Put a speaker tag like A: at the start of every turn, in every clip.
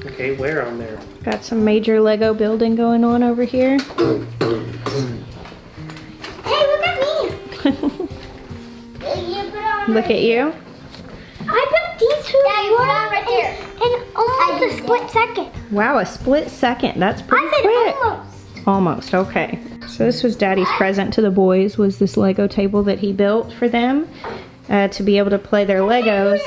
A: Okay, where on there?
B: Got some major Lego building going on over here.
C: Hey, look at me!
B: Look at you.
C: I built these two right there. In almost a split second.
B: Wow, a split second. That's pretty quick. Almost, okay. So this was Daddy's present to the boys, was this Lego table that he built for them to be able to play their Legos.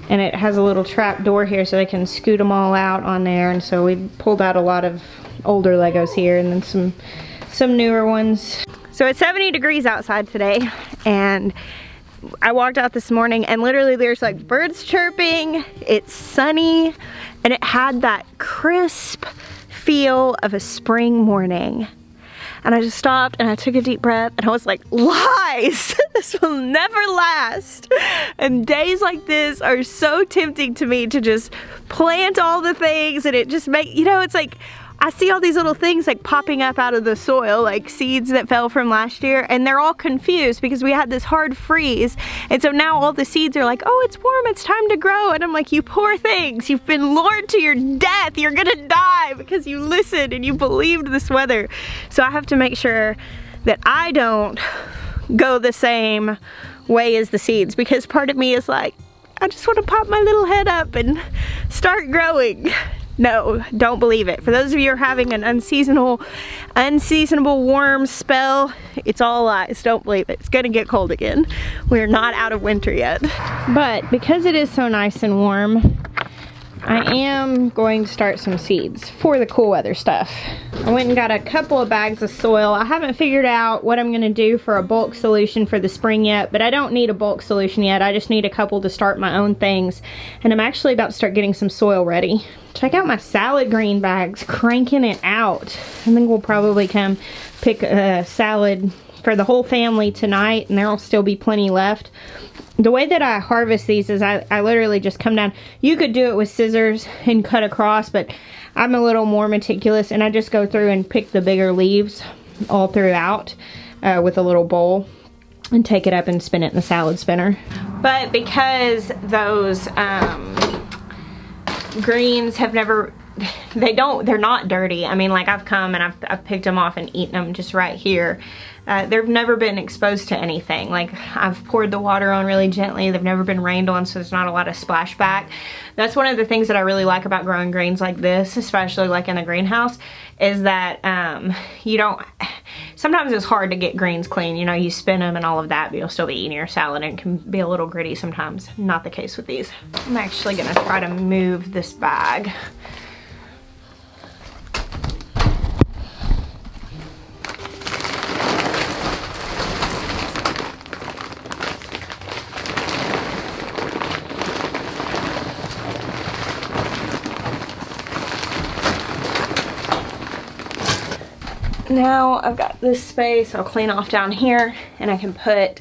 B: And it has a little trap door here so they can scoot them all out on there. And so we pulled out a lot of older Legos here and then some newer ones. So it's 70 degrees outside today, and I walked out this morning and literally there's like birds chirping, it's sunny, and it had that crisp feel of a spring morning. And I just stopped and I took a deep breath and I was like, lies! This will never last. And days like this are so tempting to me to just plant all the things, and it just make, you know, it's like, I see all these little things like popping up out of the soil, like seeds that fell from last year, and they're all confused because we had this hard freeze. And so now all the seeds are like, oh, it's warm, it's time to grow. And I'm like, you poor things, you've been lured to your death. You're gonna die because you listened and you believed this weather. So I have to make sure that I don't go the same way as the seeds, because part of me is like, I just want to pop my little head up and start growing. No, don't believe it. For those of you who are having an unseasonable warm spell, it's all lies. Don't believe it. It's gonna get cold again. We're not out of winter yet. But because it is so nice and warm, I am going to start some seeds for the cool weather stuff. I went and got a couple of bags of soil. I haven't figured out what I'm gonna do for a bulk solution for the spring yet, but I don't need a bulk solution yet. I just need a couple to start my own things. And I'm actually about to start getting some soil ready. Check out my salad green bags, cranking it out. I think we'll probably come pick a salad for the whole family tonight, and there'll still be plenty left. The way that I harvest these is I literally just come down. You could do it with scissors and cut across, but I'm a little more meticulous, and I just go through and pick the bigger leaves all throughout with a little bowl and take it up and spin it in the salad spinner. But because those greens have never, they're not dirty. I mean, like, I've come and I've picked them off and eaten them just right here. They've never been exposed to anything. Like, I've poured the water on really gently. They've never been rained on, so there's not a lot of splashback. That's one of the things that I really like about growing greens like this, especially like in the greenhouse, is that you don't, sometimes it's hard to get greens clean. You know, you spin them and all of that, but you'll still be eating your salad, and it can be a little gritty sometimes. Not the case with these. I'm actually gonna try to move this bag. Now I've got this space, I'll clean off down here, and I can put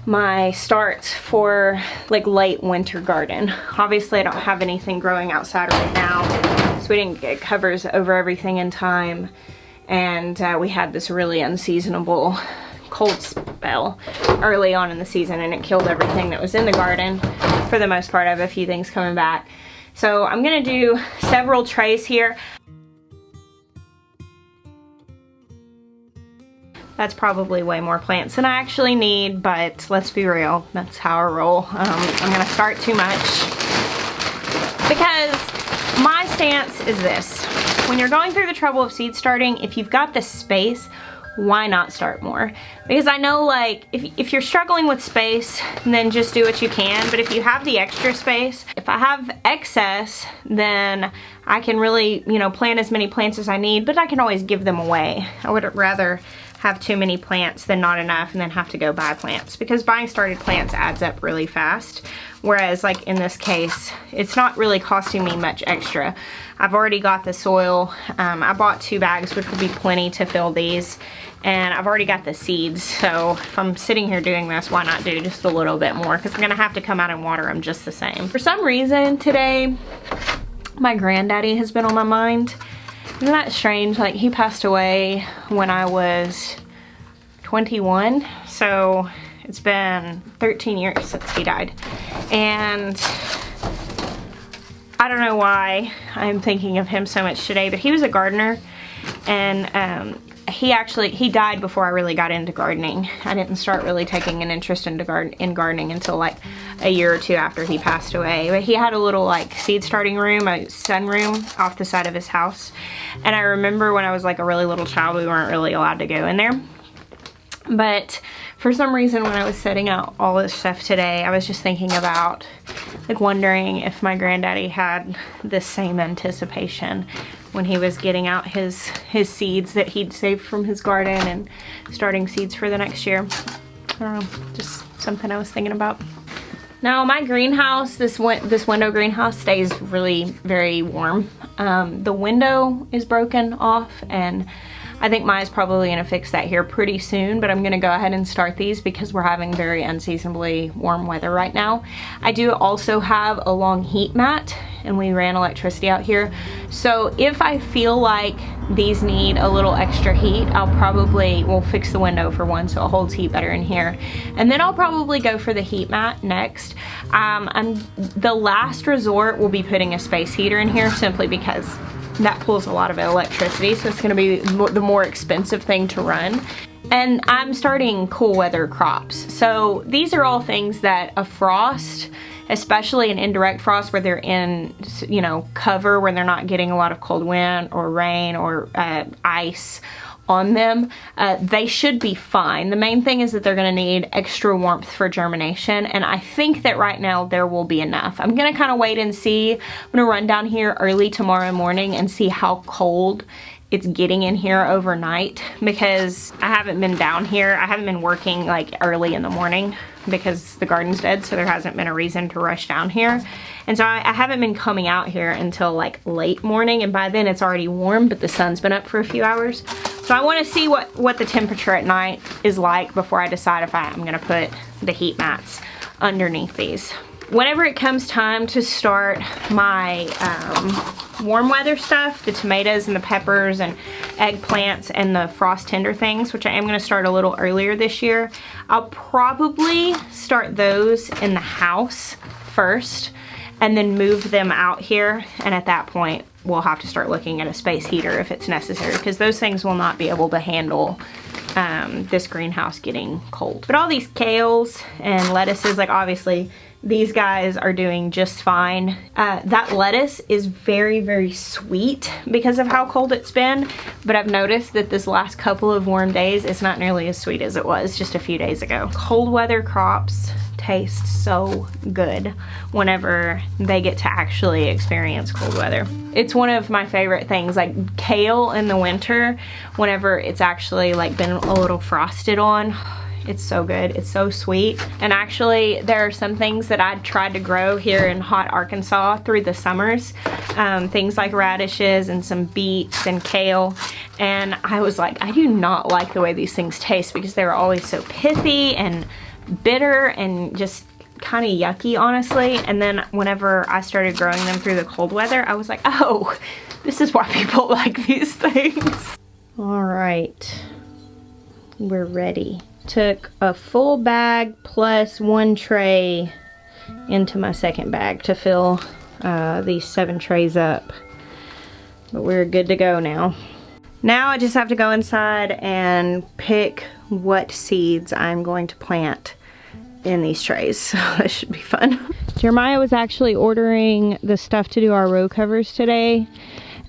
B: my starts for like late winter garden. Obviously I don't have anything growing outside right now, so we didn't get covers over everything in time, and we had this really unseasonable cold spell early on in the season, and it killed everything that was in the garden. For the most part, I have a few things coming back. So I'm gonna do several trays here. That's probably way more plants than I actually need, but let's be real, that's how I roll. I'm gonna start too much because my stance is this. When you're going through the trouble of seed starting, if you've got the space, why not start more? Because I know, like, if you're struggling with space, then just do what you can. But if you have the extra space, if I have excess, then I can really, you know, plant as many plants as I need, but I can always give them away. I would rather have too many plants than not enough and then have to go buy plants, because buying started plants adds up really fast. Whereas, like, in this case, it's not really costing me much extra. I've already got the soil. I bought 2 bags, which will be plenty to fill these. And I've already got the seeds, so if I'm sitting here doing this, why not do just a little bit more? Because I'm gonna have to come out and water them just the same. For some reason today, my granddaddy has been on my mind. Isn't that strange? Like, he passed away when I was 21, so it's been 13 years since he died. And I don't know why I'm thinking of him so much today, but he was a gardener, and he died before I really got into gardening. I didn't start really taking an interest in gardening until like a year or two after he passed away. But he had a little like seed starting room, a sunroom off the side of his house. And I remember when I was like a really little child, we weren't really allowed to go in there. But for some reason, when I was setting out all this stuff today, I was just thinking about, like, wondering if my granddaddy had this same anticipation when he was getting out his seeds that he'd saved from his garden and starting seeds for the next year. I don't know, just something I was thinking about. Now my greenhouse, this window greenhouse stays really very warm. The window is broken off, and I think Maya's probably gonna fix that here pretty soon, but I'm gonna go ahead and start these because we're having very unseasonably warm weather right now. I do also have a long heat mat, and we ran electricity out here. So if I feel like these need a little extra heat, we'll fix the window for one so it holds heat better in here. And then I'll probably go for the heat mat next. The last resort will be putting a space heater in here simply because that pulls a lot of electricity, so it's gonna be the more expensive thing to run. And I'm starting cool weather crops. So these are all things that a frost, especially an indirect frost where they're in, you know, cover, where they're not getting a lot of cold wind or rain or ice on them, they should be fine. The main thing is that they're gonna need extra warmth for germination, and I think that right now there will be enough. I'm gonna kind of wait and see. I'm gonna run down here early tomorrow morning and see how cold it's getting in here overnight, because I haven't been down here. I haven't been working like early in the morning because the garden's dead, so there hasn't been a reason to rush down here. And so I haven't been coming out here until like late morning, and by then it's already warm, but the sun's been up for a few hours. So I want to see what the temperature at night is like before I decide if I'm going to put the heat mats underneath these. Whenever it comes time to start my warm weather stuff, the tomatoes and the peppers and eggplants and the frost tender things, which I am going to start a little earlier this year, I'll probably start those in the house first and then move them out here, and at that point we'll have to start looking at a space heater if it's necessary, because those things will not be able to handle this greenhouse getting cold. But all these kales and lettuces, like obviously these guys are doing just fine. That lettuce is very, very sweet because of how cold it's been, but I've noticed that this last couple of warm days, it's not nearly as sweet as it was just a few days ago. Cold weather crops taste so good whenever they get to actually experience cold weather. It's one of my favorite things, like kale in the winter, whenever it's actually like been a little frosted on. It's so good, it's so sweet. And actually there are some things that I tried to grow here in hot Arkansas through the summers, things like radishes and some beets and kale, and I was like, I do not like the way these things taste because they were always so pithy and bitter and just kind of yucky, honestly. And then whenever I started growing them through the cold weather, I was like, oh, this is why people like these things. All right, we're ready. Took a full bag plus one tray into my second bag to fill these 7 trays up, but we're good to go now. Now I just have to go inside and pick what seeds I'm going to plant in these trays, so that should be fun. Jeremiah was actually ordering the stuff to do our row covers today,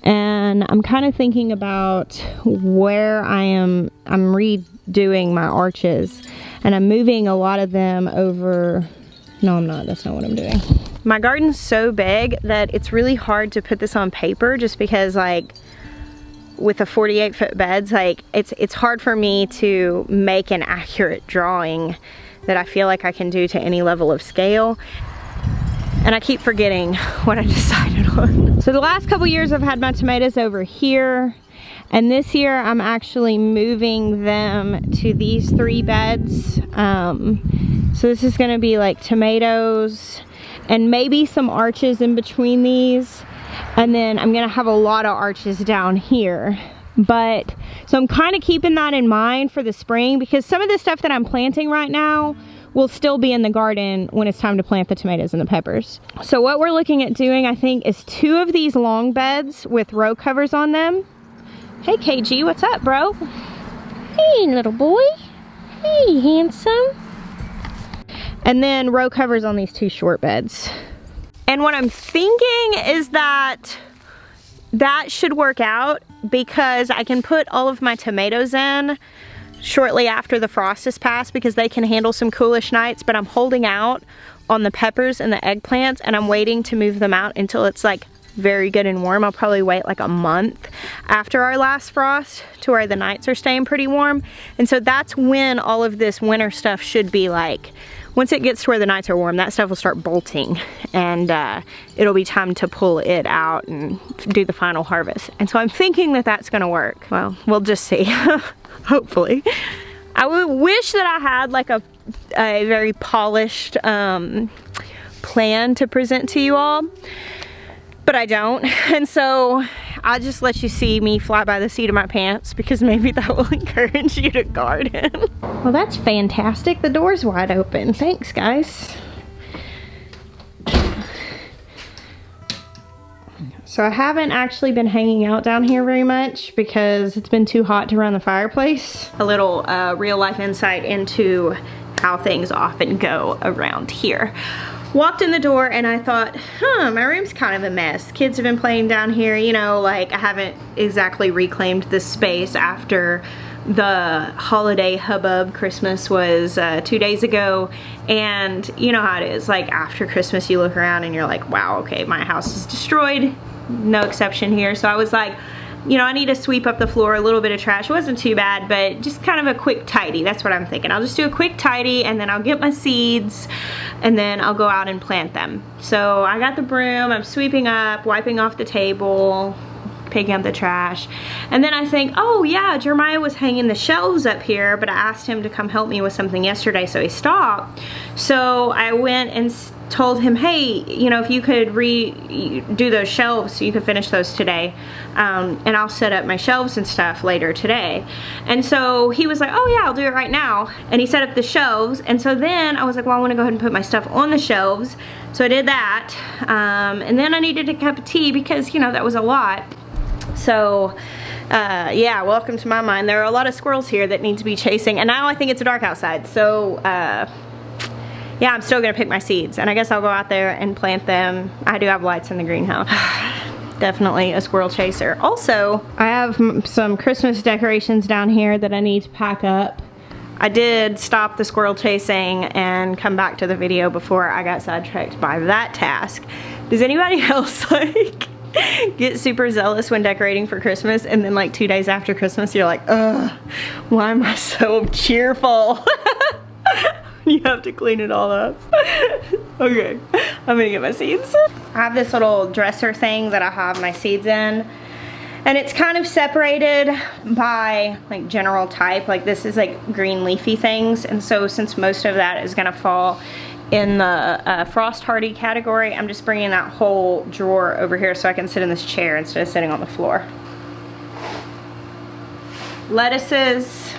B: and I'm kind of thinking about where I'm redoing my arches, and I'm moving a lot of them over. No, I'm not. That's not what I'm doing. My garden's so big that it's really hard to put this on paper, just because like with the 48-foot beds, like it's hard for me to make an accurate drawing that I feel like I can do to any level of scale. And I keep forgetting what I decided on. So the last couple years I've had my tomatoes over here, and this year I'm actually moving them to these 3 beds. So this is gonna be like tomatoes and maybe some arches in between these. And then I'm gonna have a lot of arches down here. But, so I'm kind of keeping that in mind for the spring, because some of the stuff that I'm planting right now will still be in the garden when it's time to plant the tomatoes and the peppers. So what we're looking at doing, I think, is 2 of these long beds with row covers on them. Hey KG, what's up, bro? Hey, little boy. Hey, handsome. And then row covers on these 2 short beds. And what I'm thinking is that should work out because I can put all of my tomatoes in shortly after the frost has passed because they can handle some coolish nights, but I'm holding out on the peppers and the eggplants and I'm waiting to move them out until it's like very good and warm. I'll probably wait like a month after our last frost to where the nights are staying pretty warm. And so that's when all of this winter stuff should be like, once it gets to where the nights are warm, that stuff will start bolting and it'll be time to pull it out and do the final harvest. And so I'm thinking that that's gonna work. Well, we'll just see, hopefully. I would wish that I had like a very polished plan to present to you all, but I don't. And so I'll just let you see me fly by the seat of my pants because maybe that will encourage you to garden. Well, that's fantastic. The door's wide open. Thanks, guys. So I haven't actually been hanging out down here very much because it's been too hot to run the fireplace. A little real life insight into how things often go around here. Walked in the door and I thought, my room's kind of a mess. Kids have been playing down here, you know, like I haven't exactly reclaimed this space after the holiday hubbub. Christmas was 2 days ago, and you know how it is, like after Christmas you look around and you're like, wow, okay, my house is destroyed, no exception here. So I was like, you know, I need to sweep up the floor, a little bit of trash. It wasn't too bad, but just kind of a quick tidy. That's what I'm thinking. I'll just do a quick tidy and then I'll get my seeds and then I'll go out and plant them. So I got the broom, I'm sweeping up, wiping off the table, picking up the trash. And then I think, oh yeah, Jeremiah was hanging the shelves up here, but I asked him to come help me with something yesterday, so he stopped. So I went and told him, hey, you know, if you could redo those shelves so you could finish those today, and I'll set up my shelves and stuff later today. And so he was like, oh yeah, I'll do it right now. And he set up the shelves, and so then I was like, well, I want to go ahead and put my stuff on the shelves. So I did that, and then I needed a cup of tea because, you know, that was a lot. So yeah, welcome to my mind. There are a lot of squirrels here that need to be chasing, and now I think it's dark outside, so yeah, I'm still gonna pick my seeds, and I guess I'll go out there and plant them. I do have lights in the greenhouse. Definitely a squirrel chaser. Also, I have some Christmas decorations down here that I need to pack up. I did stop the squirrel chasing and come back to the video before I got sidetracked by that task. Does anybody else like get super zealous when decorating for Christmas, and then like 2 days after Christmas you're like, ugh, why am I so cheerful? You have to clean it all up. Okay, I'm gonna get my seeds. I have this little dresser thing that I have my seeds in, and it's kind of separated by like general type. Like this is like green leafy things, and so since most of that is gonna fall in the frost hardy category, I'm just bringing that whole drawer over here so I can sit in this chair instead of sitting on the floor. Lettuces,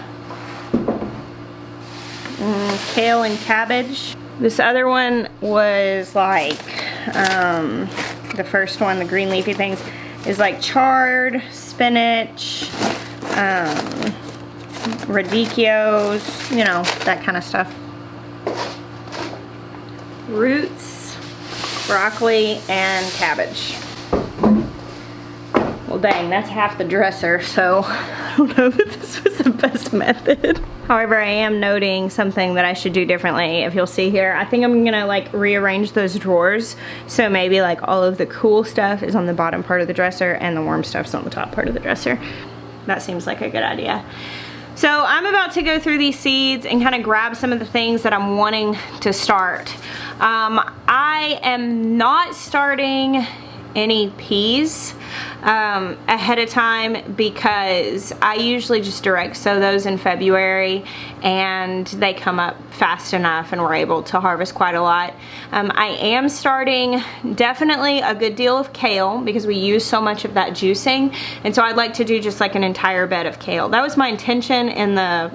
B: kale and cabbage. This other one was like, the first one, the green leafy things, is like chard, spinach, radicchios, you know, that kind of stuff. Roots, broccoli, and cabbage. Well dang, that's half the dresser, so I don't know that this was the best method. However, I am noting something that I should do differently. If you'll see here, I think I'm gonna like rearrange those drawers. So maybe like all of the cool stuff is on the bottom part of the dresser and the warm stuff's on the top part of the dresser. That seems like a good idea. So I'm about to go through these seeds and kind of grab some of the things that I'm wanting to start. I am not starting any peas ahead of time because I usually just direct sow those in February and they come up fast enough and we're able to harvest quite a lot. I am starting definitely a good deal of kale because we use so much of that juicing, and so I'd like to do just like an entire bed of kale. That was my intention in the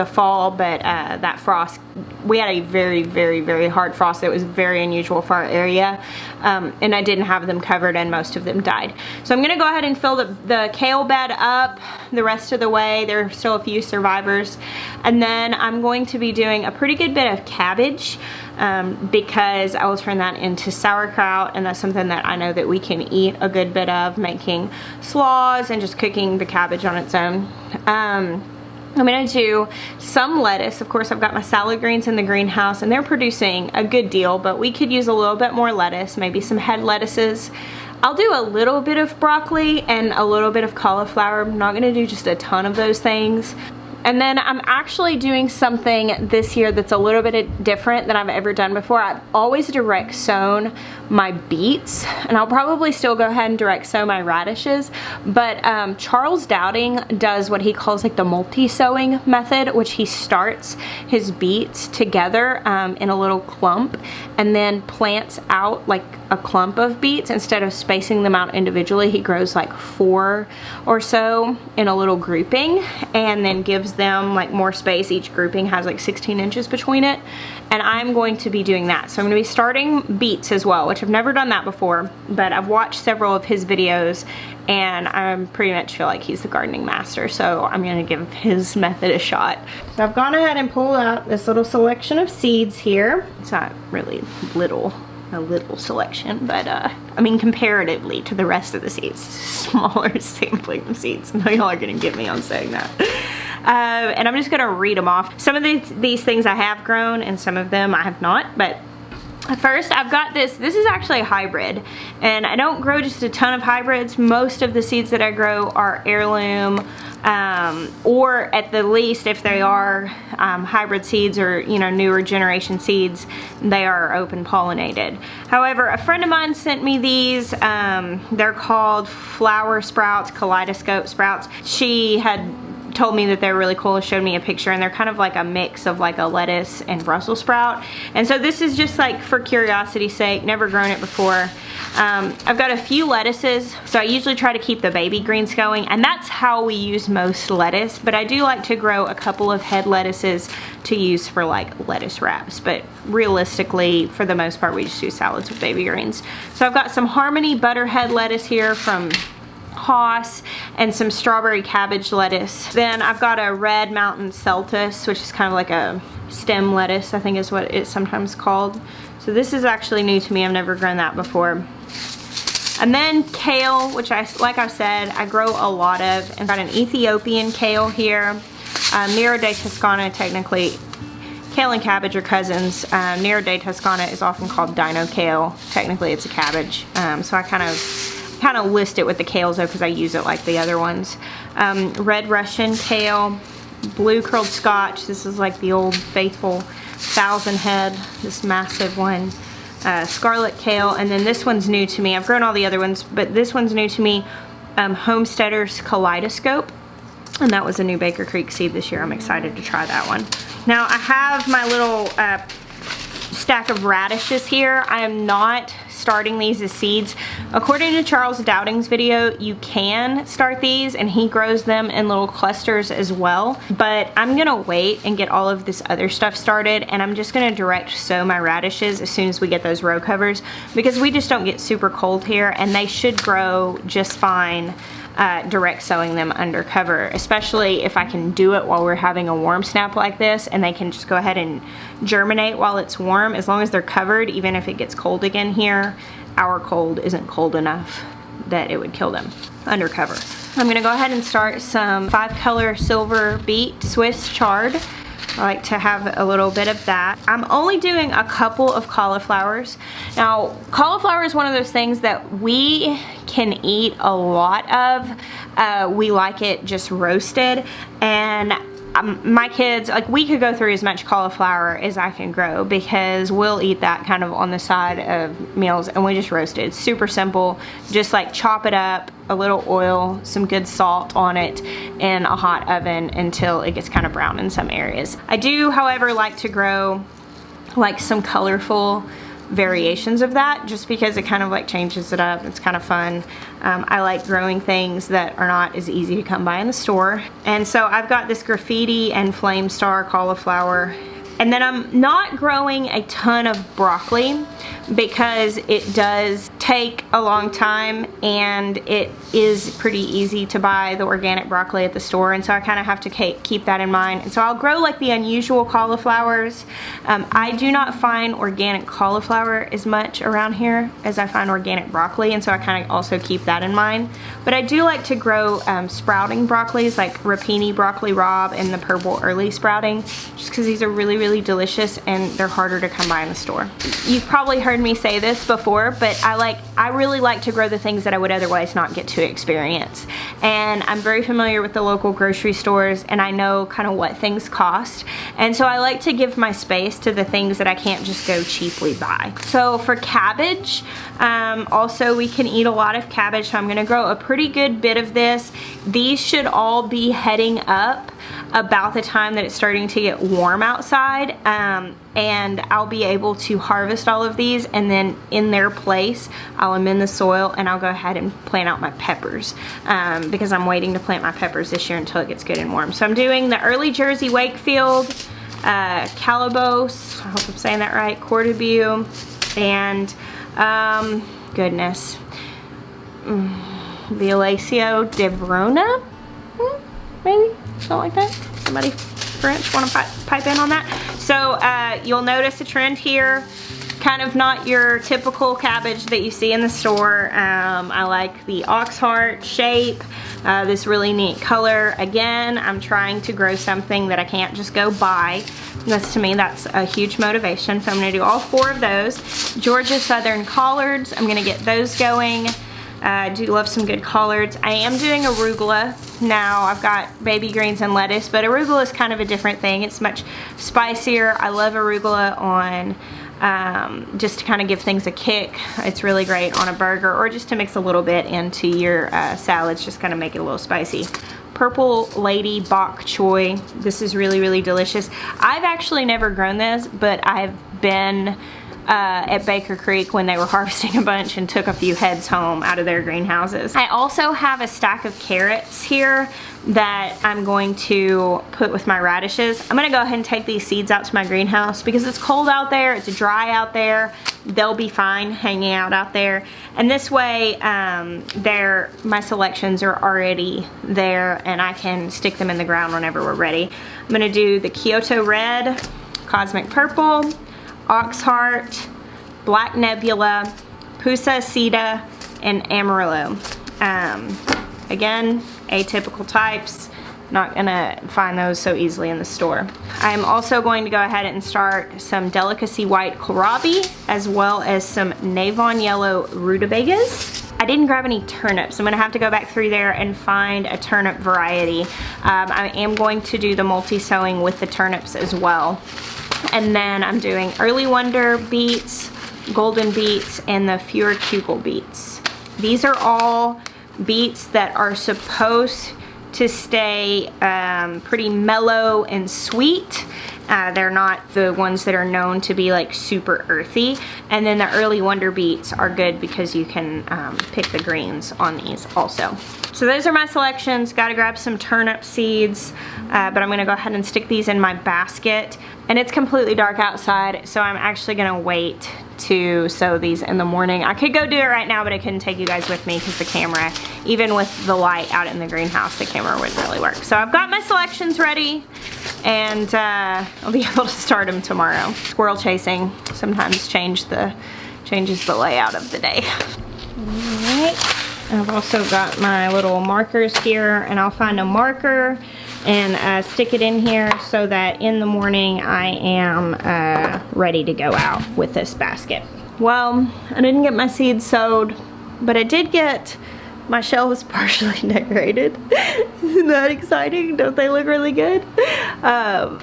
B: fall, but that frost we had a very hard frost that was very unusual for our area, and I didn't have them covered and most of them died. So I'm gonna go ahead and fill the kale bed up the rest of the way. There are still a few survivors. And then I'm going to be doing a pretty good bit of cabbage, because I will turn that into sauerkraut, and that's something that I know that we can eat a good bit of, making slaws and just cooking the cabbage on its own. I'm gonna do some lettuce. Of course, I've got my salad greens in the greenhouse and they're producing a good deal, but we could use a little bit more lettuce, maybe some head lettuces. I'll do a little bit of broccoli and a little bit of cauliflower. I'm not gonna do just a ton of those things. And then I'm actually doing something this year that's a little bit different than I've ever done before. I've always direct sown my beets, and I'll probably still go ahead and direct sow my radishes, but Charles Dowding does what he calls like the multi-sowing method, which he starts his beets together in a little clump and then plants out like a clump of beets. Instead of spacing them out individually, he grows like 4 or so in a little grouping and then gives them like more space. Each grouping has like 16 inches between it, and I'm going to be doing that. So I'm going to be starting beets as well, which I've never done that before, but I've watched several of his videos and I pretty much feel like he's the gardening master, so I'm going to give his method a shot. So I've gone ahead and pulled out this little selection of seeds here. It's not really a little selection, but I mean comparatively to the rest of the seeds, smaller sampling of seeds. I know y'all are gonna get me on saying that. And I'm just gonna read them off. Some of these things I have grown and some of them I have not, but first I've got this is actually a hybrid, and I don't grow just a ton of hybrids. Most of the seeds that I grow are heirloom, or at the least, if they are hybrid seeds or, you know, newer generation seeds, they are open pollinated. However, a friend of mine sent me these. They're called flower sprouts, kaleidoscope sprouts. She had told me that they're really cool, showed me a picture, and they're kind of like a mix of like a lettuce and Brussels sprout. And so this is just like for curiosity's sake, never grown it before. I've got a few lettuces, so I usually try to keep the baby greens going, and that's how we use most lettuce, but I do like to grow a couple of head lettuces to use for like lettuce wraps, but realistically, for the most part, we just do salads with baby greens. So I've got some Harmony butterhead lettuce here from Haas and some strawberry cabbage lettuce. Then I've got a red mountain celtis, which is kind of like a stem lettuce, I think is what it's sometimes called. So this is actually new to me. I've never grown that before. And then kale, which like I said, I grow a lot of. I've got an Ethiopian kale here. Nero de Toscana, technically, kale and cabbage are cousins. Nero de Toscana is often called dino kale. Technically it's a cabbage. So I kind of list it with the kales though, because I use it like the other ones. Red Russian kale, blue curled Scotch. This is like the old faithful 1,000 head, this massive one. Scarlet kale, and then this one's new to me. I've grown all the other ones, but this one's new to me. Homesteader's Kaleidoscope, and that was a new Baker Creek seed this year. I'm excited to try that one. Now I have my little stack of radishes here. I am not starting these as seeds. According to Charles Dowding's video, you can start these and he grows them in little clusters as well, but I'm gonna wait and get all of this other stuff started, and I'm just gonna direct sow my radishes as soon as we get those row covers, because we just don't get super cold here and they should grow just fine direct sowing them under cover, especially if I can do it while we're having a warm snap like this, and they can just go ahead and germinate while it's warm. As long as they're covered, even if it gets cold again here, our cold isn't cold enough that it would kill them under cover. I'm gonna go ahead and start some 5-color silver beet Swiss chard. I like to have a little bit of that. I'm only doing a couple of cauliflowers. Now, cauliflower is one of those things that we can eat a lot of. We like it just roasted, and my kids, like, we could go through as much cauliflower as I can grow, because we'll eat that kind of on the side of meals, and we just roast it. It's super simple. Just like chop it up, a little oil, some good salt on it in a hot oven until it gets kind of brown in some areas. I do, however, like to grow like some colorful variations of that, just because it kind of like changes it up. It's kind of fun. I like growing things that are not as easy to come by in the store. And so I've got this graffiti and flame star cauliflower And then I'm not growing a ton of broccoli because it does take a long time and it is pretty easy to buy the organic broccoli at the store, and so I kind of have to keep that in mind. And so I'll grow like the unusual cauliflowers. I do not find organic cauliflower as much around here as I find organic broccoli, and so I kind of also keep that in mind. But I do like to grow sprouting broccolis like rapini broccoli rabe and the purple early sprouting, just because these are really, really delicious and they're harder to come by in the store. You've probably heard me say this before, but I really like to grow the things that I would otherwise not get to experience. And I'm very familiar with the local grocery stores, and I know kind of what things cost. And so I like to give my space to the things that I can't just go cheaply buy. So for cabbage, also we can eat a lot of cabbage, so I'm gonna grow a pretty good bit of this. These should all be heading up about the time that it's starting to get warm outside, and I'll be able to harvest all of these, and then in their place I'll amend the soil and I'll go ahead and plant out my peppers, because I'm waiting to plant my peppers this year until it gets good and warm. So I'm doing the early Jersey Wakefield, Calabose, I hope I'm saying that right, Cortebue, and goodness, Violacio de Verona, maybe, something like that. Somebody French want to pipe in on that? So you'll notice a trend here, kind of not your typical cabbage that you see in the store. I like the ox heart shape, this really neat color. Again, I'm trying to grow something that I can't just go buy. To me, that's a huge motivation. So I'm gonna do all 4 of those. Georgia Southern Collards, I'm gonna get those going. I do love some good collards. I am doing arugula now. I've got baby greens and lettuce, but arugula is kind of a different thing. It's much spicier. I love arugula on just to kind of give things a kick. It's really great on a burger, or just to mix a little bit into your salads, just kind of make it a little spicy. Purple Lady Bok Choy. This is really, really delicious. I've actually never grown this, but I've been at Baker Creek when they were harvesting a bunch and took a few heads home out of their greenhouses. I also have a stack of carrots here that I'm going to put with my radishes. I'm gonna go ahead and take these seeds out to my greenhouse because it's cold out there, it's dry out there. They'll be fine hanging out there. And this way, my selections are already there and I can stick them in the ground whenever we're ready. I'm gonna do the Kyoto Red, Cosmic Purple, Ox Heart, Black Nebula, Pusa Acida, and Amarillo. Again, atypical types. Not gonna find those so easily in the store. I'm also going to go ahead and start some Delicacy White Kohlrabi, as well as some Navon Yellow Rutabagas. I didn't grab any turnips. I'm gonna have to go back through there and find a turnip variety. I am going to do the multi-sowing with the turnips as well. And then I'm doing Early Wonder beets, golden beets, and the Fewer Kugel beets. These are all beets that are supposed to stay pretty mellow and sweet. They're not the ones that are known to be like super earthy. And then the Early Wonder beets are good because you can pick the greens on these also. So those are my selections. Gotta grab some turnip seeds, but I'm gonna go ahead and stick these in my basket. And it's completely dark outside, so I'm actually gonna wait to sow these in the morning. I could go do it right now, but I couldn't take you guys with me because the camera, even with the light out in the greenhouse, the camera wouldn't really work. So I've got my selections ready, and I'll be able to start them tomorrow. Squirrel chasing sometimes changes the layout of the day. Alright, I've also got my little markers here, and I'll find a marker and stick it in here so that in the morning I am ready to go out with this basket. Well, I didn't get my seeds sowed, but I did get my shelves partially decorated. Isn't that exciting? Don't they look really good?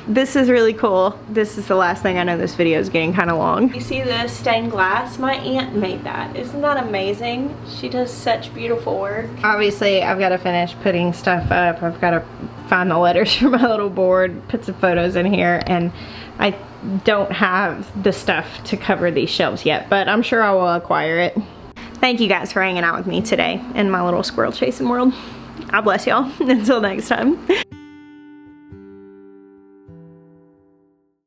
B: This is really cool. This is the last thing I know. This video is getting kind of long. You see the stained glass? My aunt made that. Isn't that amazing? She does such beautiful work. Obviously, I've got to finish putting stuff up. I've got to find the letters for my little board, put some photos in here, and I don't have the stuff to cover these shelves yet, but I'm sure I will acquire it. Thank you guys for hanging out with me today in my little squirrel chasing world. God bless y'all. Until next time.